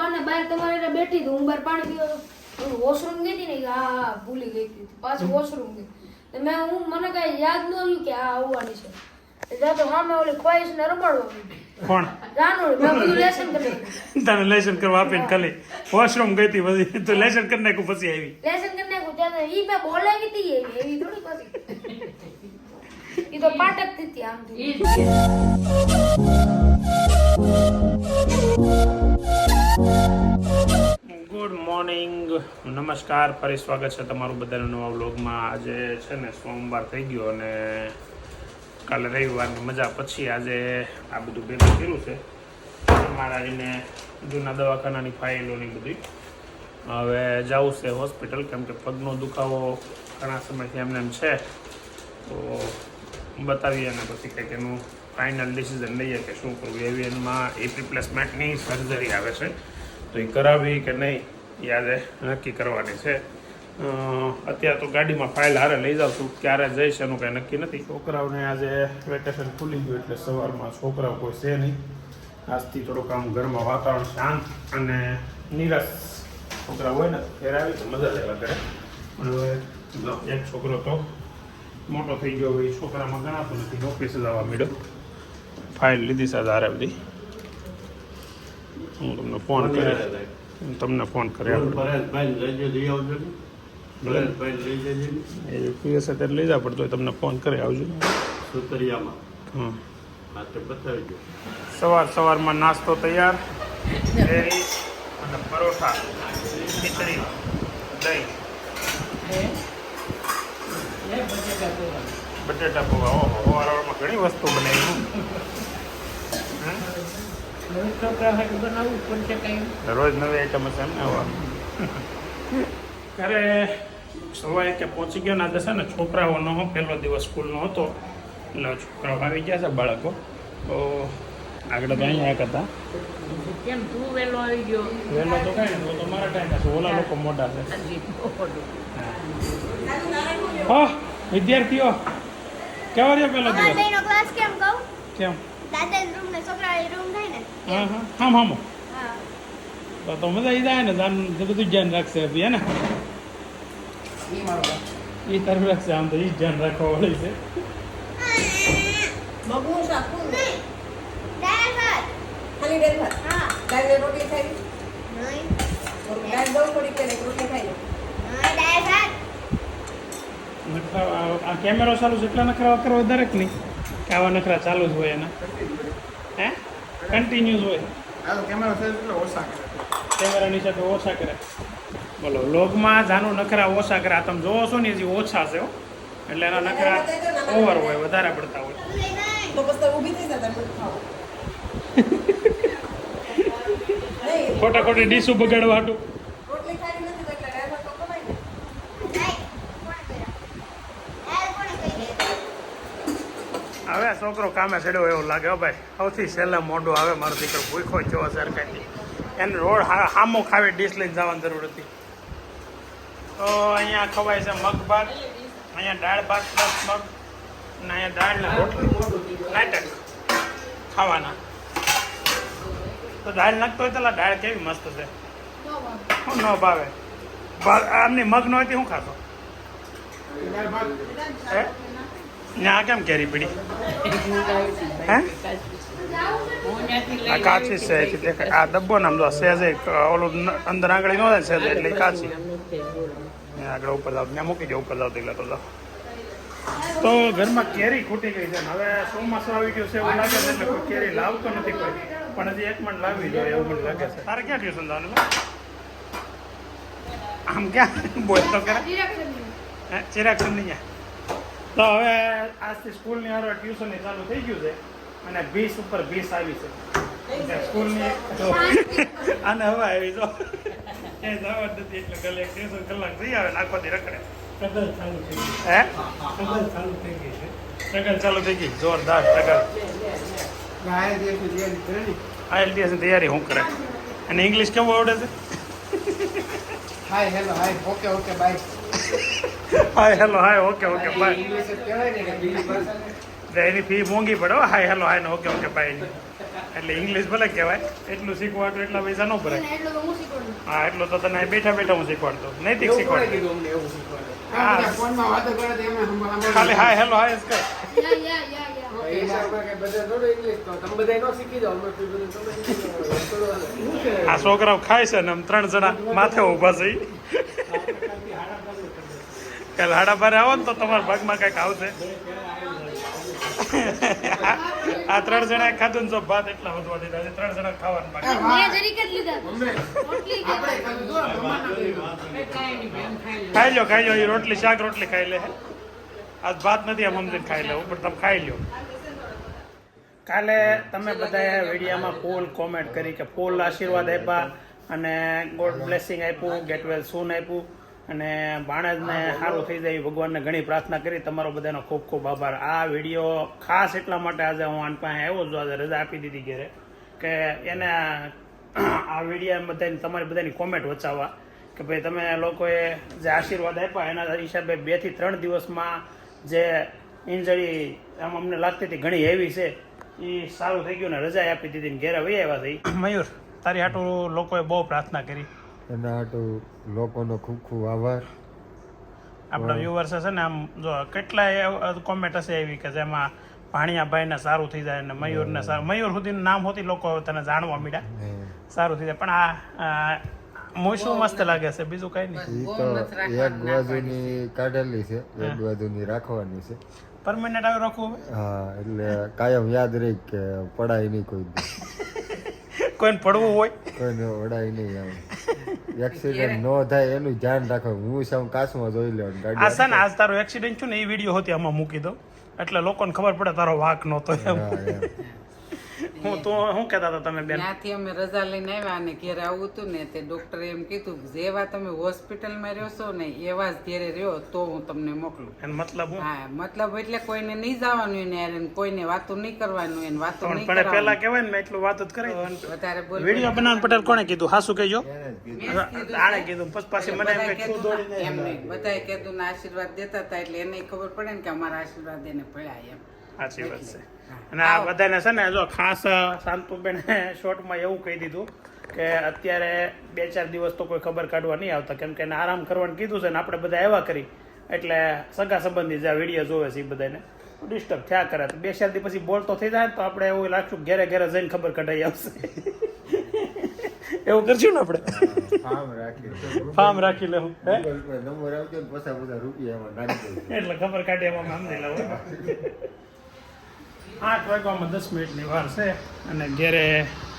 બાને બહાર તમારે બેઠી હતી, હું બહાર પાણી પીવા વોશરૂમ ગઈ હતી ને આ ભૂલી ગઈ હતી, પાછું વોશરૂમ ગઈ તો હું મને કઈ યાદ ન આવ્યું કે આ આવવાની છે. ત્યાં તો સામે ઓલી ખ્વાઈશ ને રમાડવા કોણ જાનોડી મેં બધું લેસન કરી નાખ્યું. તને લેશન કરવા આપીને ખાલી વોશરૂમ ગઈ હતી પછી તો લેશન કરી નાખ્યું પછી આવી લેસન કરી નાખ્યું ત્યાં ઈ મેં બોલાવી હતી એવી થોડી પાછી ઈ તો પાટક હતી આમ ગુડ મોર્નિંગ, નમસ્કાર, ફરી સ્વાગત છે તમારું બધાનું નવા વ્લોગમાં. આજે છે ને સોમવાર થઈ ગયો અને કાલે રવિવારની મજા પછી આજે આ બધું ભેગું કર્યું છે. મારા એને જૂના દવાખાનાની ફાઇલોની બધી હવે જવું છે હોસ્પિટલ, કેમ કે પગનો દુખાવો ઘણા સમયથી એમને એમ છે, તો બતાવીએ અને પછી કંઈક એનું ફાઇનલ ડિસિઝન લઈએ કે શું કરવું. એવી એમાં હિપ રિપ્લેસમેન્ટની સર્જરી આવે છે, તો એ કરાવી કે નહીં એ આજે નક્કી કરવાની છે. અત્યારે તો ગાડીમાં ફાઇલ હારે લઈ જાઉં છું, ક્યારે જઈશ એનું કંઈ નક્કી નથી. છોકરાઓને આજે વેકેશન ખુલી ગયું એટલે સવારમાં છોકરાઓ કોઈ છે નહીં. આજથી થોડુંક આમ ઘરમાં વાતાવરણ શાંત અને નિરાશ છોકરા હોય ને ત્યારે આવી તો મજા લેવા કરે. પણ હવે એક છોકરો તો મોટો થઈ ગયો હોય, છોકરામાં ગણાતો નથી, ઓફિસે જવા માંડ્યો. ફાઇલ લીધી સાથે હારે બધી. હું તમને ફોન કર્યો, તમને ફોન કર્યો પીએસ અત્યારે લઈ જવા પડતો હોય, તમને ફોન કરી આવજો. સવારમાં નાસ્તો તૈયાર, કેરી અને પરોઠા, ખીચડી, દહીં, બટેટા પૌવા. ઓહો, વાળામાં ઘણી વસ્તુ બનાવી. રોજ નવી આઈટમ હશે એમને. ત્યારે સવારે કે પહોંચી ગયો ના દશે ને છોકરાઓનો પહેલો દિવસ સ્કૂલનો હતો એટલે છોકરાઓ આવી ગયા છે બાળકો. તો આગળ તો અહીંયા એક હતા. કેમ તું વહેલો આવી ગયો? વહેલો તો કાંઈ નહીં, તો મારા ટાઈમ પાસે ઓલા લોકો મોટા છે. હા વિદ્યાર્થીઓ કેવો રહ્યો પહેલો દિવસ? ક્લાસ કેમ કહું કેમ? દાદા's રૂમ ને છોકરાની રૂમ થાય ને હા હા હા હા હા તો મજા આવી જાય ને, બધું ધ્યાન રાખશે અભી હે ને. એ તારું રાખશે, આમ તો એ જ ધ્યાન રાખવા વાળી છે. મગનું શાક કોણ ને? દાળ ભાત ખાલી દાળ ભાત? હા દાળ ને રોટલી ખાઈ? નહીં દાળ દઉં થોડી કે રોટલી ખાઈ લો? નહીં દાળ ભાત. નખરા આ કેમેરો ચાલુ છે એટલા નખરા કરવા દરેક નહીં કે આવા નખરા ચાલુ જ હોય એના? હે કન્ટિન્યુઅસ હોય? કેમેરાની સાથે ઓછા કરે. બોલો વ્લોગમાં જાનું નખરા ઓછા કરે. આ તમે જોવો છો ને હજી ઓછા છે હો, એટલે એના નખરા ઓવર હોય, વધારે પડતા હોય. તો પછી ઊભી થઈ જતા મને ખાઓ. ખોટા ખોટી ડીશું બગાડવા હાટું. રોટલી ખાઈ નથી તો એટલે દાળ ભાત તો ખવાય ને. હવે છોકરો કામે ચડ્યો એવું લાગે હો ભાઈ. સૌથી છેલ્લે મોઢું આવે મારો દીકરો ભૂખો જેવો સરકારી. એને રોડ હામો ખાવી ડીશ લઈને જવાની જરૂર હતી. તો અહીંયા ખવાય છે મગ ભાત, અહીંયા દાળ ભાત પ્લસ મગ, અને અહીંયા દાળ ને રોટલી નાટક ખાવાના. તો દાળ નાખતો હોય તો દાળ કેવી મસ્ત છે. શું ન ભાવે? આમની મગ ન હોય શું ખાશો? હે ના કેમ કેરી પડી? હે આ કાચી છે એથી દેખાય. આ ડબ્બો ને આમ જો સહેજે ઓલું અંદર આંગળી ન હોય ને સહેજે એટલે કાચી. આગળ ઉપર જાવ ત્યાં મૂકી જાવ, ઉપર જાવ એટલે તો જાવ. તો ઘરમાં કેરી ખૂટી ગઈ છે ને હવે ચોમાસું આવી ગયું છે એવું લાગે છે, એટલે કોઈ કેરી લાવતો નથી કોઈ, પણ હજી એક મણ લાવી જોઈએ એવું મને લાગે છે. તારે ક્યાં ટ્યુશન જવાનું? આમ ક્યાં બોલ તો કરે? હે ચિરાગ નહીં. તો હવે આજથી સ્કૂલની હારે ટ્યુશનની ચાલુ થઈ ગયું છે અને 20 ઉપર 20 આવી છે સ્કૂલની. આને હવે આવી જો એ જવા નથી એટલે ગલે ટ્યુશન કલાક થઈ આવે ને આખો દી રખડે. સ્ટ્રગલ ચાલુ થઈ ગઈ. હે સ્ટ્રગલ ચાલુ થઈ ગઈ છે. સ્ટ્રગલ ચાલુ થઈ ગઈ, જોરદાર સ્ટ્રગલ. IELTS ની તૈયારી શું કરે? અને ઇંગ્લિશ કેવું આવડે છે? Hi hello hi okay okay bye. Hi hello hi okay okay bye. English કહેવાય ને કે બીજી ભાષા એની ફી મોંઘી પડે. હાય હેલો હાય ને ઓકે ઓકે બાય. એટલે ઇંગ્લિશ ભલે કહેવાય, એટલું શીખવાડો એટલા પૈસા ન ભરાય. એટલું તો હું શીખવાડું. હા, એટલું તો તને અહીં બેઠા બેઠા હું શીખવાડતો. નૈતિક એવું કોણે શીખવાડતો. કીધું અમને એવું શીખવાડે? હા. આ બધા ફોનમાં વાતો કરે તો એમાં ખાલી હાય હેલો હાય જ કર. યા. એ હિસાબમાં કે બધા થોડું ઇંગ્લિશ તો તમે બધા ન શીખી જાઓ અમે તો બધું તમે શીખી જાઓ. થોડું હાલે. આ છોકરાઓ ખાય છે ને આમ 3 જણા માથે ઊભા છે. કાલે હાડા બારે આવો ને તો તમારા ભાગમાં કંઈક આવશે. આ 3 જણા ખાધું ને જો ભાત એટલા વધવા દીધા છે. 3 જણા ખાવાનું બાકી. મેં જરીક જ લીધા. મમ્મી, રોટલી કે આપણે ખાધું તો મમ્માના લીધું. ખાઈ લો એ રોટલી શાક રોટલી ખાઈ લે. આજ ભાત નથી આમ સમજીને ખાઈ લે ઉપર તમે ખાઈ લો. કાલે તમે બધાએ વિડીયોમાં ફૂલ કોમેન્ટ કરી કે ફૂલ આશીર્વાદ આપ્યા અને ગોડ બ્લેસિંગ આપ્યું, ગેટ વેલ સૂન આપ્યું અને બાણજને સારું થઈ જાય ભગવાનને ઘણી પ્રાર્થના કરી. તમારો બધાનો ખૂબ ખૂબ આભાર. આ વિડીયો ખાસ એટલા માટે આજે હું આન પાસે આવ્યો છું, આજે રજા આપી દીધી ઘરે કે એને આ વિડીયો બધાની તમારી બધાની કોમેન્ટ વચાવવા કે ભાઈ તમે લોકોએ જે આશીર્વાદ આપ્યા એના હિસાબે 2 થી 3 દિવસમાં જે ઇન્જરી આમ અમને લાગતી હતી ઘણી હેવી છે એ સારું થઈ ગયું ને રજા આપી દીધી ને ઘેરે વહી આવ્યા થઈ. મયુર, તારી હાટું લોકોએ બહુ પ્રાર્થના કરી. એના હાટું લોકોનો ખૂબ ખૂબ આભાર. આપણા વ્યુઅર્સ છે ને આમ જો કેટલાય કોમેન્ટ હશે એવી કે જેમાં ભાણિયાભાઈને સારું થઈ જાય ને મયુરને સારું, મયુર સુધીનું નામ હોતી લોકો તને જાણવા મળ્યા સારું થઈ જાય. પણ આ મોસું મસ્ત લાગે છે, બીજું કઈ નહીં. એ તો એક બાજુની કાઢેલી છે, એક બાજુની રાખવાની છે. પરમિનન્ટ આવી રાખવું હવે? હા, એટલે કાયમ યાદ રહી કે પડાય નહીં કોઈ દી. કોઈને પડવું હોય કોઈને પડાય નહીં. આમ એક્સિડન્ટ ન થાય એનું ધ્યાન રાખો. હું સમ કાચમાં જોઈ લેવાનું આ ગાડી. છે ને આજ તારો એક્સિડન્ટ થયું ને એ વિડીયો હોતી આમાં મૂકી દો એટલે લોકોને ખબર પડે તારો વાંક નહોતો એમ. હું તો શું કહેતા હતા તમે બેન? ત્યાંથી અમે રજા લઈને આવ્યા અને ઘેરે આવું હતું ને તે ડોક્ટરે એમ કીધું કે જેવા તમે હોસ્પિટલમાં રહ્યો છો ને એવા જ ઘેરે રહ્યો તો હું તમને મોકલું. એનો મતલબ હું હા, મતલબ એટલે કોઈને નહીં જવાનું એને યાર, એને કોઈને વાતો નહીં કરવાનું, એને વાતો નહીં પણ પેલા કરવાની. કહેવાય ને મેં એટલું વાત જ કરી. વધારે બોલ વિડીયો બનાવવાનું પટેલ કોણે કીધું? હાસુ કહેજો. મેં જ કીધું આણે કીધું પછી પાછી મને એમ બધાએ કે તું કીધું દોડીને એમ નહીં, બધાએ કીધું ને આશીર્વાદ દેતા હતા એટલે એને ખબર પડે ને કે અમારા આશીર્વાદ એને પડ્યા એમ. સાચી વાત છે. અને આ બધાને છે ને જો ખાસ શાંતુબેન શોર્ટમાં એવું કહી દીધું કે અત્યારે 2-4 દિવસ તો કોઈ ખબર કાઢવા નહીં આવતા કેમ કે એને આરામ કરવાનું કીધું છે ને આપણે બધા એવા કરી એટલે સગા સંબંધી જે વિડીયો જોવે છે એ બધાને ડિસ્ટર્બ થયા કરે તો 2-4 દિવસ પછી બોલતો થઈ જાય તો આપણે એવું લાગશું ઘેરે ઘેરે જઈને ખબર કઢાઈ આવશે. એવું કરશું ને આપણે ફાર્મ રાખી લેવું નંબર આવજો ને પછા બધા રૂપિયા એમાં નાખી દઉં. એટલે ખબર કાઢી એમાં સમજી લેવું. 8 વાગ્યામાં 10 મિનિટની વાર છે અને ઘેરે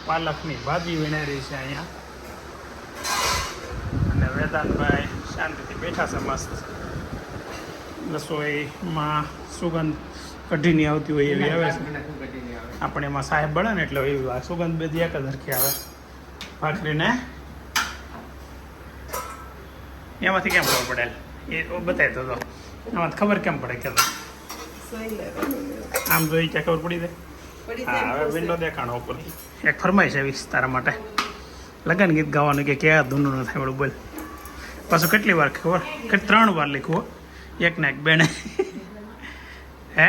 પાલકની ભાજી વીણાઈ રહી છે અહીંયા અને વેદાંતભાઈ શાંતિથી બેઠા છે મસ્ત. રસોઈમાં સુગંધ કઢીની આવતી હોય એવી આવે છે. આપણે એમાં સાહેબ બળે ને એટલે એવી આ સુગંધ બધી એક જ હરખી આવે. ભાખરીને એમાંથી કેમ ખબર પડે એ બતાવી તો આમાંથી ખબર કેમ પડે કે આમ જોઈ ક્યાં ખબર પડી જાય? હા, હવે વિન્ડો દેખાણો ઉપર એક ફરમાઈશ આવીશ તારા માટે લગન ગીત ગાવાનું કે ક્યાં ધૂનું ન થાય બધું બોલ. પાછું કેટલી વાર ખબર કે 3 વાર લખવું એક ને એક બેને હે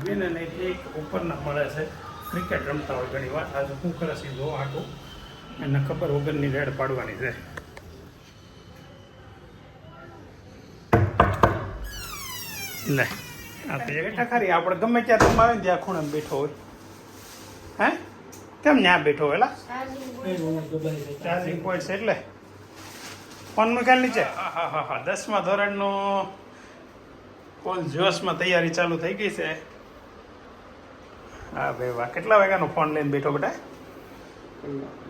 બેને નહીં ઉપરના મળે છે ક્રિકેટ રમતા હોય ઘણી વાર. આજે શું કરે છે જો આટું એને ખબર વગરની રેડ પાડવાની છે. લે આ તો બેઠા ખરી આપણે ગમે ત્યાં તમે આવે ને ત્યાં ખૂણે બેઠો હોય હે કેમ ત્યાં બેઠો હોય એલા ચાર્જિંગ પોઈન્ટ છે એટલે ફોનનું ખ્યાલ નીચે. હા હા હા 10મા ધોરણનું ફોન જોશમાં તૈયારી ચાલુ થઈ ગઈ છે. હા ભાઈ વાહ, કેટલા વાગ્યાનો ફોન લઈને બેઠો બેટા?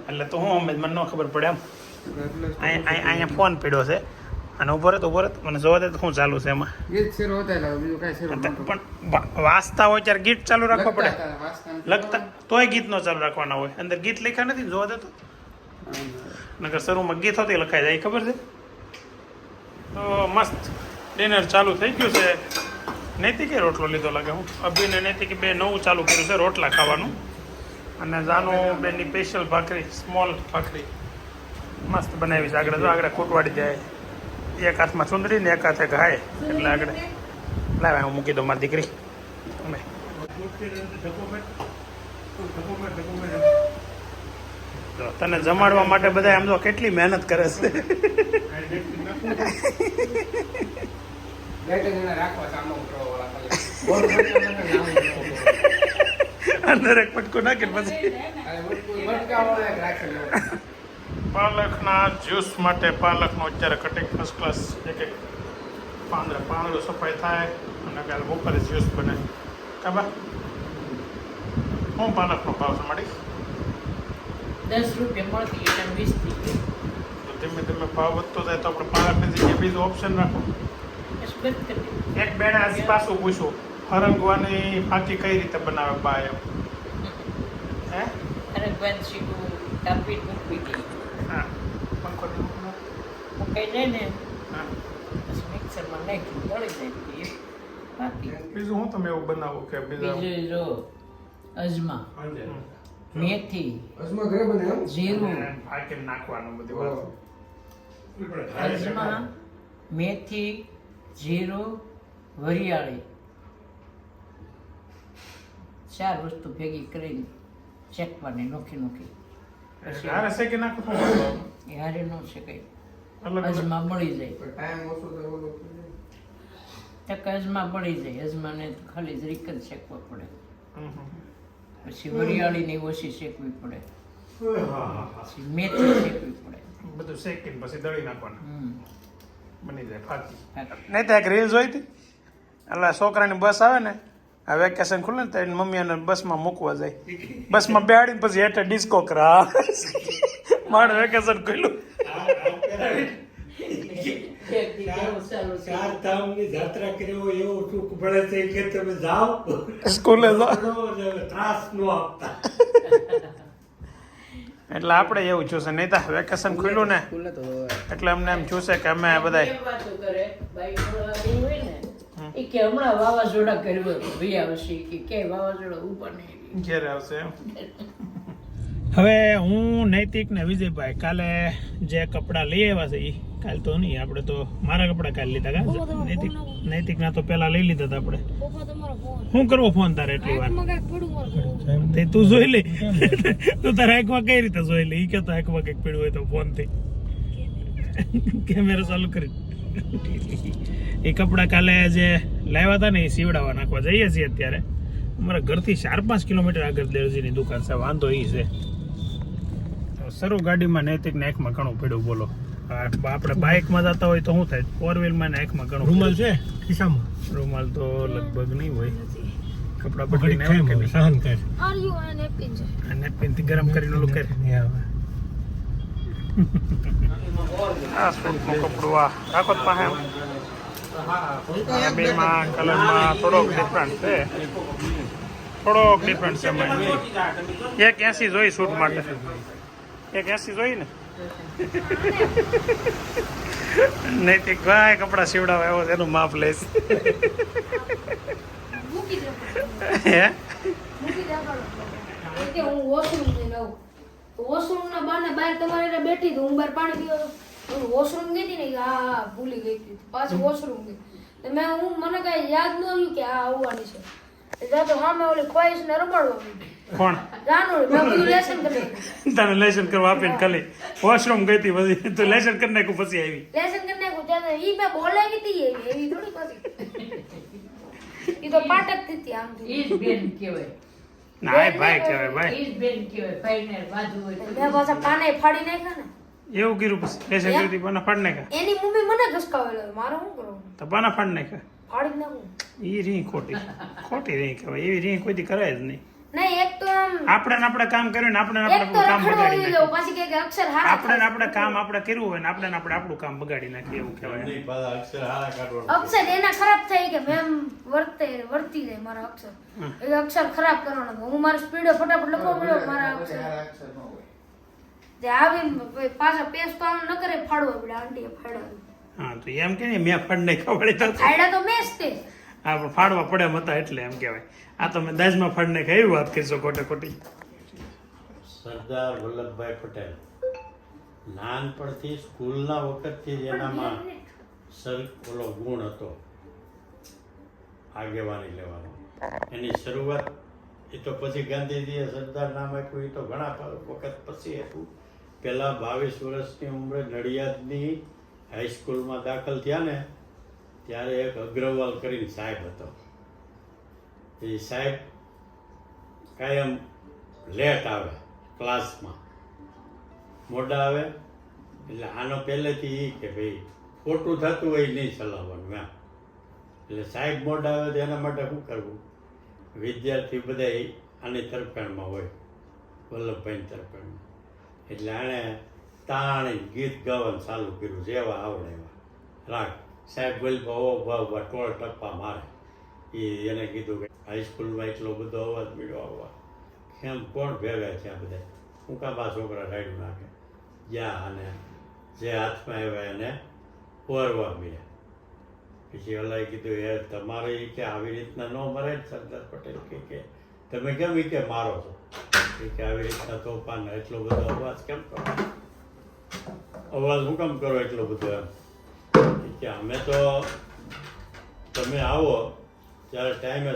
એટલે તો હું મને ન ખબર પડે એમ. અહીંયા ફોન પડ્યો છે અને ઉભો રહે મને જોવા દે તો શું ચાલુ છે એમાં. ગીત શેરો હોતા એટલે બીજું કાંઈ શેરો નહોતો. પણ વાંચતા હોય ત્યારે ગીત ચાલુ રાખવા પડે. વાંચતા લખતા તોય ગીત ન ચાલુ રાખવાના હોય. અંદર ગીત લખ્યા નથી જોવા દે તો નગર શરૂમાં ગીત હોતી લખાઈ જાય ખબર છે. તો મસ્ત ડિનર ચાલુ થઈ ગયું છે. નૈતિકે રોટલો લીધો લાગે. હું અભિને નૈતિકે બે નવું ચાલુ કર્યું છે રોટલા ખાવાનું અને જાનું બેની સ્પેશિયલ ભાખરી સ્મોલ ભાખરી મસ્ત બનાવી છે. આગળ ખૂટવાડી જાય એક હાથમાં ચુંદડી ને એક હાથે ઘાય એટલે આગળ લાવે હું મૂકી દઉં મારી દીકરી. અમે તો તને જમાડવા માટે બધા આમ તો કેટલી મહેનત કરે છે બે ત્રણ જણા રાખવા કામો કરવા ખાલી અંદર એક પટકો નાખીને પછી મટકાવાળા એક રાખેલો પાલકના જ્યુસ માટે પાલકનો અત્યારે કટિંગ ફર્સ્ટ ક્લાસ એક પાંદડું સફાઈ થાય અને કાલે બપોરે જ્યુસ બને કાબા હું પાલકનો ભાવ છે મળી 10 રૂપિયા મળતી એટલે 20 થઈ ગઈ. તો ધીમે ધીમે ભાવ વધતો જાય તો આપણે પાલકની જગ્યાએ બીજું ઓપ્શન રાખો બસ બંધ કરી દે. એક બેને હજી પાછું પૂછ્યું હરંગવાની ફાંકી કઈ રીતે બનાવે બા એમ હે અને બંધ શીખવું કાપી મૂકવી દે. હા પંખો દીધો? મુકાઈ જાય ને હા પછી મિક્સરમાં નાખી દળી જાય એ બાકી. બીજું હું તમે એવું બનાવો કે બીજા બીજું જો અજમા, મેથી, અજમા ઘરે બને એમ જીરું, ફાંકીને નાખવાનું બધી વાત અજમા, મેથી, જીરું, વરિયાળી 4 વસ્તુ ભેગી કરીને શેકવાની નોખી નોખી. હારે શેકી નાખો તો એ હારે ન શેકાય. અલગ અલગ અજમા બળી જાય. ટાઈમ ઓછો તો ઓલો તક અજમા બળી જાય. અજમાને તો ખાલી જરીક જ શેકવા પડે. પછી વરિયાળીની ઓછી શેકવી પડે. પછી મેથી શેકવી પડે. બધું શેકીને પછી દળી નાખવાનું હમ. બની જાય ફાકી બાકી નહીં તો એક રીલ જોઈ હતી એટલે છોકરાની બસ આવે ને આ વેકેશન ખુલે ને તો એની મમ્મી એને બસમાં મૂકવા જાય બસમાં બેહાડીને પછી હેઠે ડિસ્કો કરા મારે વેકેશન ખુલ્લું એક દી કેવું સારું છે. ચાર ધામની જાત્રા કરી હોય એવું સુખ મળે છે કે તમે જાઓ સ્કૂલે જાઓ. ત્રાસ ન આપતા એટલે આપણે એવું જોશે નહીં તો વેકેશન ખુલ્લું ને એટલે અમને એમ જોશે કે અમે બધા એમ વાતો કરે બાઈ મળવા ગઈ હોય ને એ કે હમણાં વાવાઝોડા કર્યું હતું ભૈયા વર્ષે કે ક્યાંય વાવાઝોડા ઉભા નહીં. ઘેર આવશે એમ હવે હું નૈતિક ને વિજયભાઈ કાલે જે કપડાં લઈ આવ્યા છે એ કાલ તો નહીં આપણે તો મારા કપડાં કાલે લીધા કા નૈતિક ના તો પેલા લઈ લીધા હતા આપણે પપ્પા તમારો ફોન શું કરવો ફોન તારે એટલી વાર આંખમાં કાંઈક પડ્યું મારું. તે તું જોઈ લે તું તારા આંખમાં કઈ રીતે જોઈ લે ઈ કે તો આંખમાં કંઈક પીડ્યું હોય તો ફોન થી કેમેરા ચાલુ કરી એ કપડાં કાલે જે લાવ્યા હતા ને એ સીવડાવવા નાખવા જઈએ છીએ અત્યારે અમારા ઘરથી 4-5 કિલોમીટર આગળ દરજીની દુકાન છે વાંધો એ છે શરૂ ગાડીમાં નૈતિક ને આંખમાં ઘણું પીડ્યું બોલો આપણે બાઇકમાં જતા હોય તો શું થાય 4-વ્હીલમાં ને આંખમાં ઘણું રૂમાલ છે ખિસ્સામાં રૂમાલ તો લગભગ નહીં હોય કપડા બગડીને આવે કે નહીં સહન કર Are you an napkin છે? આ નેપકિન થી ગરમ કરીને ઓલું કરે આ સ્પોર્ટનું કપડું આ રાખો તો પાસે બેમાં કલરમાં થોડોક ડિફરન્ટ છે એમાં એક 80 જોઈ શૂટ માટે એક 80 જોઈ ને નૈતિક ભાઈ કપડા સીવડાવે એવો એનું માપ લઈશ મૂકી દે. હે મૂકી દે આગળ. એ કે હું વોશરૂમ જઈને આવું. તો વોશરૂમના બહાને બહાર તમારે એને બેઠી હતી. હું બહાર પાણી પીવા હું વોશરૂમ ગઈ હતી ને કે આ ભૂલી ગઈ હતી. પાછી વોશરૂમ ગઈ. તો મને કાંઈ યાદ ન આવ્યું કે આ આવવાની છે. એટલે તો સામે ઓલી ખ્વાઈશને રમાડવા માંડી. કોણ જાનું મેં બધું લેસન કરી નાખ્યું. તને લેશન કરવા આપીને ખાલી વોશરૂમ ગઈ હતી પછી તું લેશન કરી નાખ્યું પછી આવી લેસન કરી નાખ્યું ત્યારે ઈ મેં બોલાવી હતી એવી થોડી પાછી ઈ તો પાટકતી હતી આમ ઈ જ બેન કહેવાય. ના એ ભાઈ કહેવાય ભાઈ ઈ જ બેન કહેવાય. ભાઈને વાંધું હોય તો. મેં પાછા પાને ફાડી નાખ્યા ને એવું કર્યું પછી લેશન કરી હતી પાના ફાડ નાખ્યા એની મમ્મી મને ઘસકાવેલો મારે શું કરવું તો પાના ફાડ નાખ્યા ફાડી જ નાખું એ રીં ખોટી રીં કહેવાય એવી રીં કોઈથી કરાય જ નહીં નહીં એક તો આમ આપણે ને આપણે કામ કર્યું ને આપણે ને એક આપણે તો કામ રખડવા બગાડી આવી નાખ્યું જાવ પછી કે અક્ષર હારા આપણે ને આપણે કામ આપણે કર્યું હોય ને આપણે ને આપણે આપણું કામ બગાડી નાખીએ એવું કહેવાય અક્ષર એના ખરાબ થઈ કે મેમ વર્તી જાય મારા અક્ષર એ અક્ષર ખરાબ કરવાનો હતો. હું મારી સ્પીડે ફટાફટ લખવા મળ્યો મારા અક્ષર તે આવી પાછા પેસ તો આમ ન કરે ફાડવા પડે આંટીએ ફાડવા હા તો એમ કે ને મેં ફાડ નાખ્યા વળી તો ફાયડા તો મેસ તે હા પણ ફાડવા પડે એમ હતા એટલે એમ કહેવાય આ તો મેં દાજમાં ફાડ નાખ્યા એવી વાત કરીશો ખોટે ખોટી સરદાર વલ્લભભાઈ પટેલ નાનપણથી સ્કૂલના વખતથી જ એનામાં ઓલો ગુણ હતો આગેવાની લેવાનો. એની શરૂઆત એ તો પછી ગાંધીજીએ સરદાર નામ આપ્યું, એ તો ઘણા વખત પછી હતું. પહેલાં 22 વર્ષની ઉંમરે નડિયાદની હાઈસ્કૂલમાં દાખલ થયા ને ત્યારે એક અગ્રવાલ કરીને સાહેબ હતો. એ સાહેબ કાયમ લેટ આવે ક્લાસમાં, મોડા આવે. એટલે આનો પહેલેથી એ કે ભાઈ ખોટું થતું હોય નહીં ચલાવવાનું એમ. એટલે સાહેબ મોડા આવે તો એના માટે શું કરવું? વિદ્યાર્થી બધા આની તરફેણમાં હોય, વલ્લભભાઈની તરફેણમાં. એટલે આણે તાણી ગીત ગાવાનું ચાલુ કર્યું, જેવા આવડે એવા રાગ. સાહેબ બોલ ભાવ ટોળ ટપ્પા મારે. એને કીધું કે હાઈસ્કૂલમાં એટલો બધો અવાજ મળ્યો આવવા, કેમ કોણ ભેગા છે આ બધા? હું કામ આ છોકરા રાડ્યું નાખે? જ્યાં અને જે હાથમાં આવ્યા એને પોરવા મળ્યા. પછી ઓલાએ કીધું એ તમારે કે આવી રીતના ન મરે જ સરદાર પટેલ કે તમે કેમ કે મારો છો? કે આવી રીતના તોફાન એટલો બધો અવાજ કેમ કરો? અવાજ હું કેમ કરો એટલો બધો? એમ કે અમે તો તમે આવો ત્યારે ટાઈમે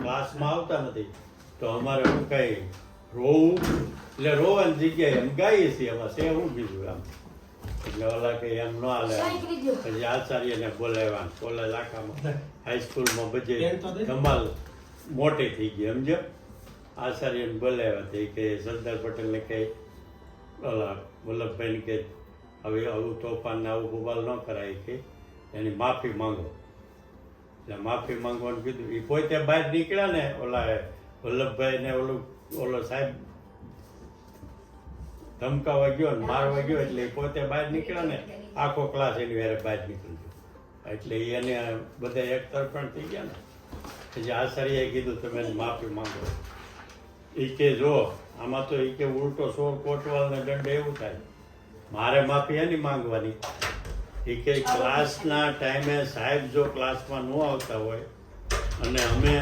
ક્લાસમાં આવતા નથી તો અમારે હું કાંઈ રોવું એટલે રોવાની જગ્યાએ એમ ગાઈએ છીએ. એમાં છે હું બીજું એમ. એટલે ઓલા કે એમ ન હાલે. પછી આચાર્યને બોલાવ્યા. કોલેજ આખામાં હાઈસ્કૂલમાં બધે ધમાલ મોટી થઈ ગઈ સમજો. આચાર્યને બોલાવ્યા તે કે સરદાર પટેલને કહે ઓલા વલ્લભભાઈને કે હવે આવું તોફાન ને આવું બબાલ ન કરાય કે એની માફી માંગો. એટલે માફી માંગવાનું કીધું. એ પોતે બહાર નીકળ્યા ને ઓલા વલ્લભભાઈ ને ઓલો સાહેબ ધમકાવા ગયો ને મારવા ગયો એટલે પોતે બહાર નીકળ્યા ને આખો ક્લાસ એની વારે બહાર નીકળી ગયો. એટલે એને બધા એક તરફણ થઈ ગયા ને. પછી આચાર્યએ કીધું તમે એની માફી માંગો. એ કે જો આમાં તો એ કે ઉલટો સોળ કોટવાલને દંડ એવું થાય, મારે માફી એની માંગવાની. એ કે ક્લાસના ટાઈમે સાહેબ જો ક્લાસમાં ન આવતા હોય અને અમે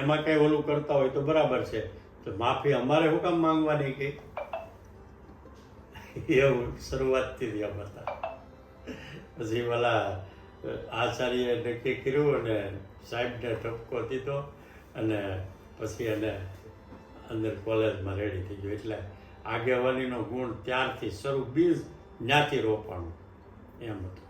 એમાં કંઈ ઓલું કરતા હોય તો બરાબર છે, તો માફી અમારે શું કામ માંગવાની? કે એવું શરૂઆતથી એમ હતા. પછી પેલા આચાર્યએ નક્કી કર્યું અને સાહેબને ઠપકો દીધો અને પછી એને અંદર કોલેજમાં રેડી થઈ ગયો. એટલે આગેવાનીનો ગુણ ત્યારથી શરૂ, બીજ જ્ઞાતિ રોપવાનું એમ હતું.